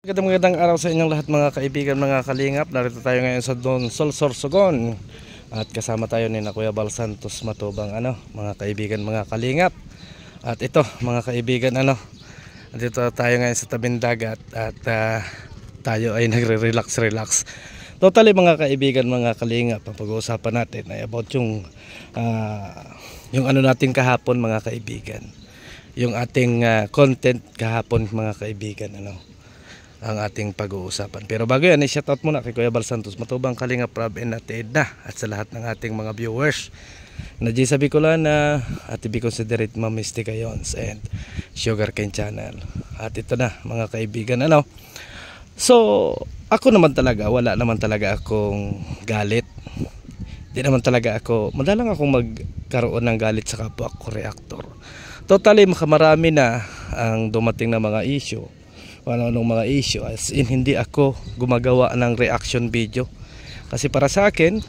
Magandang araw sa inyong lahat mga kaibigan, mga kalingap. Narito tayo ngayon sa Don Sol Sorsogon at kasama tayo ni Kuya Bal Santos Matubang, mga kaibigan, mga kalingap. At ito mga kaibigan, dito tayo ngayon sa tabing dagat at tayo ay nagre-relax. Totally mga kaibigan, mga kalingap, ang pag-uusapan natin ay about yung natin kahapon mga kaibigan. Yung ating content kahapon mga kaibigan, ang ating pag-uusapan. Pero bago yan, i-shoutout muna kay Kuya Bal Santos Matubang, Kalingap Rob and Ate Edna, at sa lahat ng ating mga viewers na G sa Bicolana at to be considerate Ma'am Mystica Yons and Sugarcane Channel. At ito na mga kaibigan, so ako naman talaga, wala naman talaga akong galit. Di naman talaga ako, madalang akong magkaroon ng galit sa kapwa ko reactor. Totally makamarami na ang dumating na mga issue, anong mga issue, as in hindi ako gumagawa ng reaction video kasi para sa akin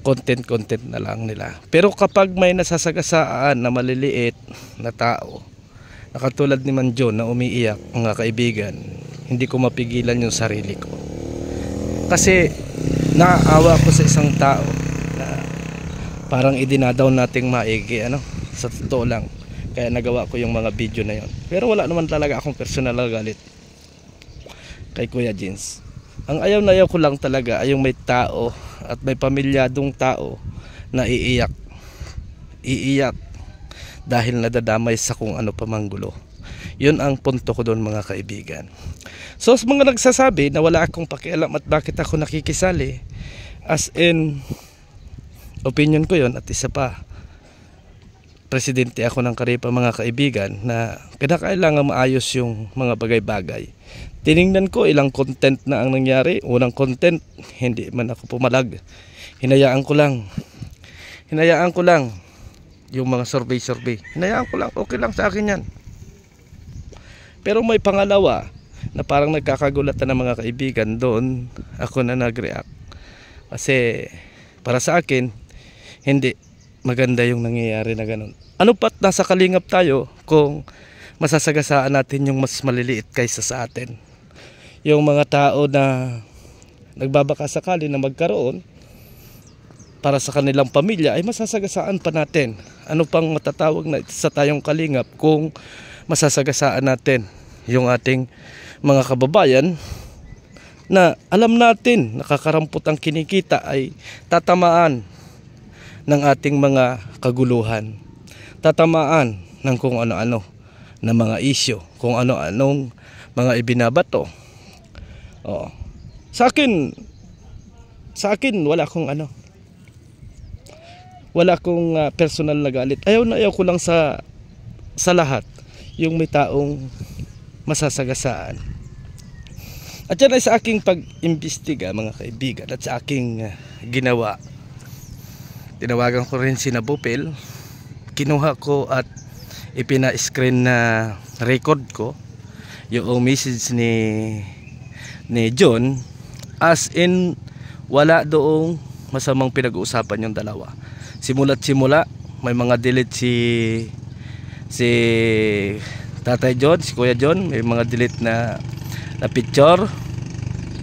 content na lang nila. Pero kapag may nasasagasaan na maliliit na tao na katulad ni Manjon na umiiyak mga kaibigan, hindi ko mapigilan yung sarili ko kasi naaawa ko sa isang tao na parang idinadown nating maigi, sa totoo lang. Kaya nagawa ko yung mga video na yon. Pero wala naman talaga akong personal na galit kay Kuya Jeans. Ang ayaw na ayaw ko lang talaga ay yung may tao at may pamilyadong tao na iiyak dahil nadadamay sa kung ano pa mang gulo. Yun ang punto ko doon mga kaibigan. So sa mga nagsasabi na wala akong pakialam at bakit ako nakikisali, as in opinion ko yon. At isa pa, presidente ako ng Karipa mga kaibigan, na kailangan maayos yung mga bagay-bagay. Tiningnan ko ilang content na ang nangyari. Unang content, hindi man ako pumalag. Hinayaan ko lang yung mga survey. Hinayaan ko lang, okay lang sa akin yan. Pero may pangalawa na parang nagkakagulatan ng mga kaibigan, doon ako na nag-react. Kasi para sa akin, hindi maganda yung nangyayari na ganun. Ano pat nasa kalingap tayo kung masasagasaan natin yung mas maliliit kaysa sa atin. Yung mga tao na nagbabaka sakali na magkaroon para sa kanilang pamilya ay masasagasaan pa natin. Ano pang matatawag na sa tayong kalingap kung masasagasaan natin yung ating mga kababayan na alam natin nakakarampot ang kinikita ay tatamaan ng ating mga kaguluhan, tatamaan ng kung ano-ano na mga issue, kung ano-anong mga ibinabato. Sa akin wala akong personal na galit. Ayaw ko lang sa lahat yung may taong masasagasaan. At yan ay sa aking pag-imbestiga mga kaibigan at sa aking ginawa. Tinawagan ko rin si Nabupil, kinuha ko at ipina-screen na record ko yung message ni John, as in wala doong masamang pinag-uusapan yung dalawa. Simula't simula may mga delete si Tatay John, si Kuya John, may mga delete na picture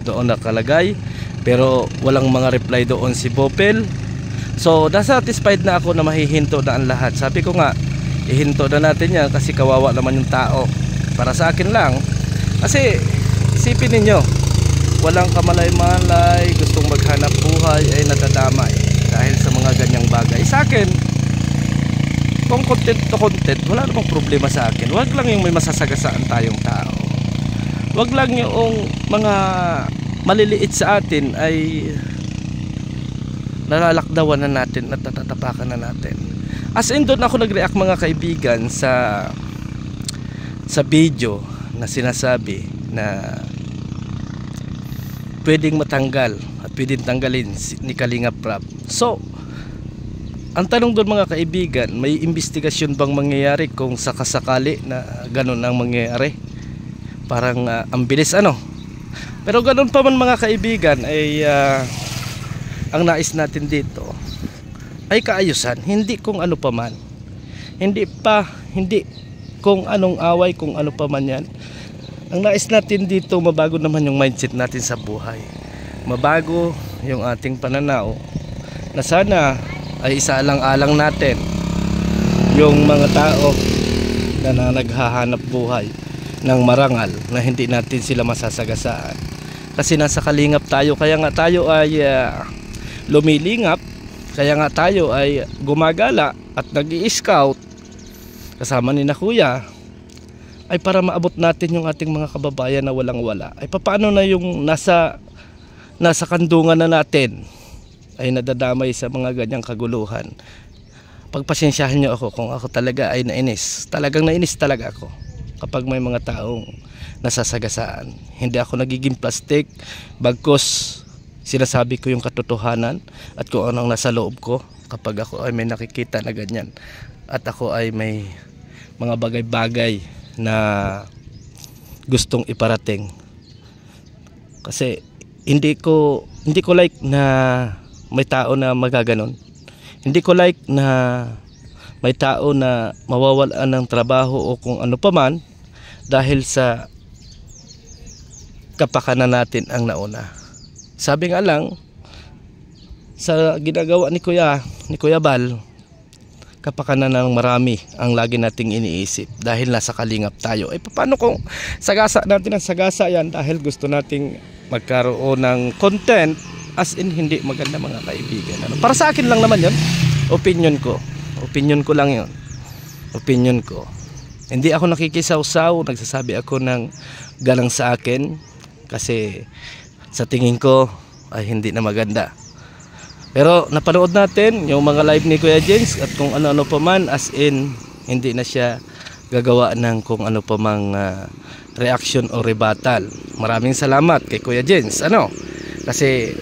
doon nakalagay, pero walang mga reply doon si Bupil. So, nasatisfied na ako na mahihinto na ang lahat. Sabi ko nga, ihinto na natin yan kasi kawawa naman yung tao. Para sa akin lang. Kasi, isipin ninyo, walang kamalay-malay, gustong maghanap buhay ay nadadamay dahil sa mga ganyang bagay. Sa akin, kung content to content, wala namang problema sa akin. Wag lang yung may masasagasaan tayong tao. Wag lang yung mga maliliit sa atin ay nalalakdawan na natin, natatapakan na natin. As in doon ako nag-react mga kaibigan sa video na sinasabi na pwedeng matanggal at pwedeng tanggalin ni Kalingap Rob. So ang tanong doon mga kaibigan, may investigasyon bang mangyayari kung sakasakali na ganun ang mangyayari? Parang ang bilis pero ganun pa man mga kaibigan ay ang nais natin dito ay kaayusan, hindi kung ano pa man. Hindi kung anong away, kung ano pa man yan. Ang nais natin dito, mabago naman yung mindset natin sa buhay. Mabago yung ating pananaw na sana ay isaalang-alang natin yung mga tao na naghahanap buhay ng marangal na hindi natin sila masasagasaan. Kasi nasa kalingap tayo, kaya nga tayo ay lumilingap, kaya nga tayo ay gumagala at nag-i-scout kasama ni na kuya, ay para maabot natin yung ating mga kababayan na walang wala. Ay paano na yung nasa kandungan na natin ay nadadamay sa mga ganyang kaguluhan. Pagpasensyahan nyo ako kung ako talaga ay nainis. Talagang nainis talaga ako kapag may mga taong nasasagasaan. Hindi ako nagiging plastic, bagkus sinasabi ko yung katotohanan at kung anong nasa loob ko kapag ako ay may nakikita na ganyan. At ako ay may mga bagay-bagay na gustong iparating. Kasi hindi ko like na may tao na magaganon. Hindi ko like na may tao na mawawalan ng trabaho o kung ano pa man dahil sa kapakanan natin ang nauna. Sabi nga lang sa ginagawa ni Kuya Bal, kapakanan ng marami ang lagi nating iniisip dahil nasa kalingap tayo. Paano kung sagasa natin ang sagasa yan dahil gusto nating magkaroon ng content, as in hindi maganda mga kaibigan. Para sa akin lang naman yun, opinion ko lang yun, opinion ko. Hindi ako nakikisawsaw, nagsasabi ako ng galang sa akin kasi sa tingin ko ay hindi na maganda. Pero napanood natin yung mga live ni Kuya Jens at kung ano-ano pa man, as in hindi na siya gagawa ng kung ano pa mang reaction o rebuttal. Maraming salamat kay Kuya Jens. Kasi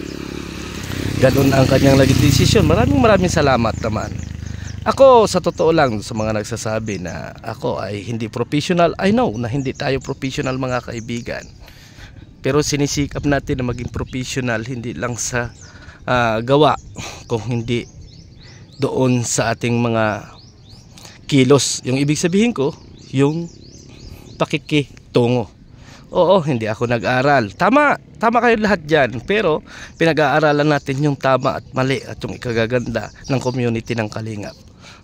ganun ang kanyang naging desisyon. Maraming salamat naman. Ako sa totoo lang sa mga nagsasabi na ako ay hindi professional, I know na hindi tayo professional mga kaibigan. Pero sinisikap natin na maging professional hindi lang sa gawa kung hindi doon sa ating mga kilos. Yung ibig sabihin ko, yung pakikitungo. Oo, hindi ako nag-aral. Tama kayo lahat dyan. Pero pinag-aaralan natin yung tama at mali at yung ikagaganda ng community ng Kalingap.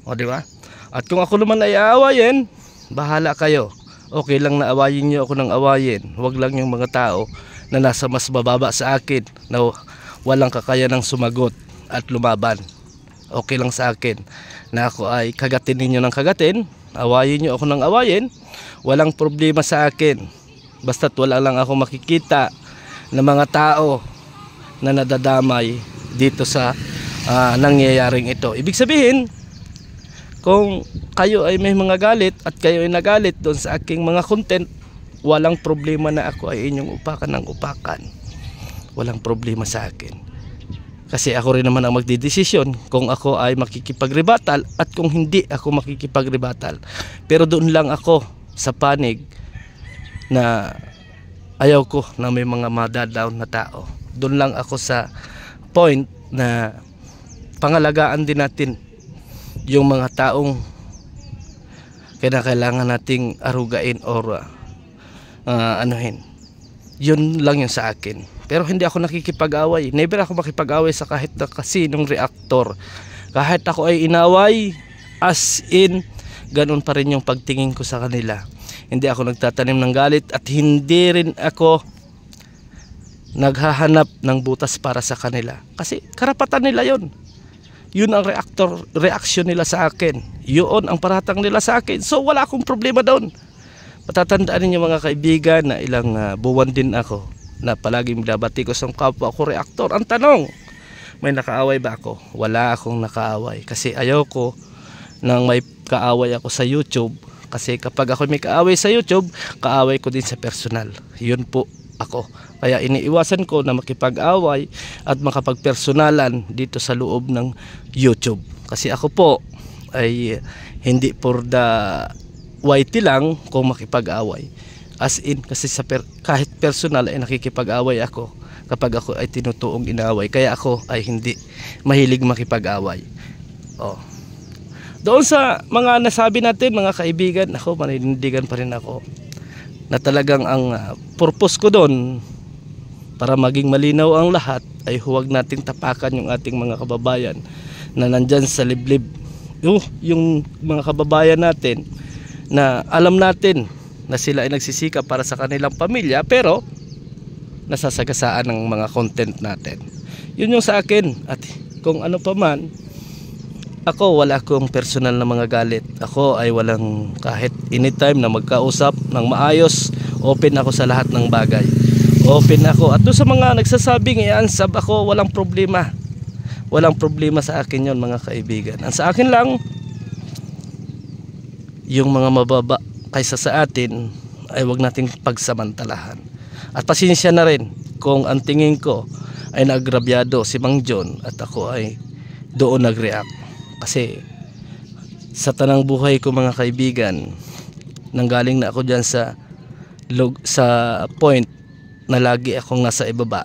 O di ba? At kung ako naman ay aawayin, bahala kayo. Okay lang na awayin nyo ako ng awayin. Huwag lang yung mga tao na nasa mas bababa sa akin na walang kakayanang sumagot at lumaban. Okay lang sa akin na ako ay kagatin ninyo ng kagatin, awayin nyo ako ng awayin, walang problema sa akin. Basta't wala lang ako makikita ng mga tao na nadadamay dito sa nangyayaring ito. Ibig sabihin, kung kayo ay may mga galit at kayo ay nagalit doon sa aking mga content, walang problema na ako ay inyong upakan ng upakan. Walang problema sa akin. Kasi ako rin naman ang magdidesisyon kung ako ay makikipagrebatal at kung hindi ako makikipagrebatal. Pero doon lang ako sa panig na ayaw ko na may mga madadown na tao. Doon lang ako sa point na pangalagaan din natin yung mga taong kailangan nating arugain or anuhin. Yun lang yung sa akin. Pero hindi ako nakikipag-away. Never ako makipag-away sa kahit na kasinong reactor. Kahit ako ay inaway, as in, ganun pa rin yung pagtingin ko sa kanila. Hindi ako nagtatanim ng galit at hindi rin ako naghahanap ng butas para sa kanila. Kasi karapatan nila yon. Yun ang reaction nila sa akin. Yun ang paratang nila sa akin. So wala akong problema doon. Matatandaan ninyo mga kaibigan na ilang buwan din ako na palaging binabati ko sa kapwa ko reactor. Ang tanong, may nakaaway ba ako? Wala akong nakaaway kasi ayaw ko nang may kaaway ako sa YouTube. Kasi kapag ako may kaaway sa YouTube, kaaway ko din sa personal. Yun po ako. Kaya iniiwasan ko na makipag-away at makapagpersonalan dito sa loob ng YouTube. Kasi ako po ay hindi for the YT lang kung makipag-away. As in, kasi sa kahit personal ay nakikipag-away ako kapag ako ay tinutuong inaway. Kaya ako ay hindi mahilig makipag-away. Doon sa mga nasabi natin mga kaibigan, ako maninindigan pa rin ako. na talagang ang purpose ko doon para maging malinaw ang lahat ay huwag nating tapakan yung ating mga kababayan na nandyan sa liblib. Yung mga kababayan natin na alam natin na sila ay nagsisikap para sa kanilang pamilya pero nasasagasaan ng mga content natin. Yun yung sa akin. At kung ano pa man, ako wala akong personal na mga galit. Ako ay walang kahit anytime na magkausap ng maayos. Open ako sa lahat ng bagay. Open ako. At doon sa mga nagsasabing i-unsub ako, walang problema. Walang problema sa akin yon mga kaibigan. Ang sa akin lang, yung mga mababa kaysa sa atin ay wag nating pagsamantalahan. At pasensya na rin kung ang tingin ko ay naagrabyado si Mang John at ako ay doon nag-react. Kasi sa tanang buhay ko mga kaibigan, nanggaling na ako dyan sa point na lagi akong nasa ibaba,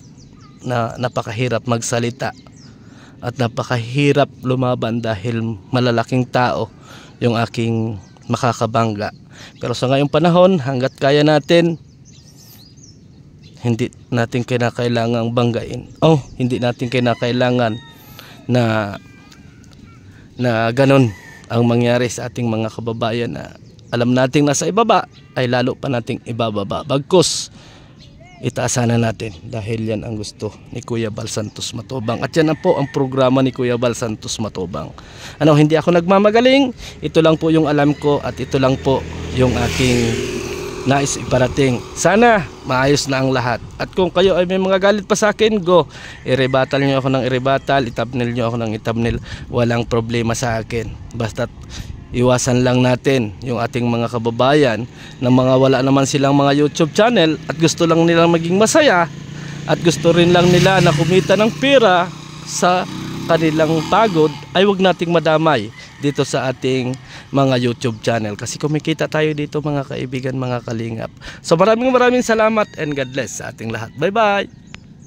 na napakahirap magsalita at napakahirap lumaban dahil malalaking tao yung aking makakabangga. Pero sa ngayong panahon, hanggat kaya natin, hindi natin kinakailangang banggain. Hindi natin kinakailangan na ganun ang mangyari sa ating mga kababayan na alam nating nasa ibaba ay lalo pa nating ibababa. Bagkus itaasanan natin dahil yan ang gusto ni Kuya Bal Santos Matubang. At yan po ang programa ni Kuya Bal Santos Matubang. Hindi ako nagmamagaling. Ito lang po yung alam ko at ito lang po yung aking nais iparating. Sana maayos na ang lahat. At kung kayo ay may mga galit pa sa akin, go. I-rebattle nyo ako ng i-rebattle, itabnil nyo ako ng itabnil. Walang problema sa akin. Basta't iwasan lang natin yung ating mga kababayan na mga wala naman silang mga YouTube channel at gusto lang nilang maging masaya at gusto rin lang nila na kumita ng pera sa kanilang pagod, ay wag nating madamay dito sa ating mga YouTube channel kasi kumikita tayo dito mga kaibigan, mga kalingap. So maraming salamat and God bless sa ating lahat. Bye bye.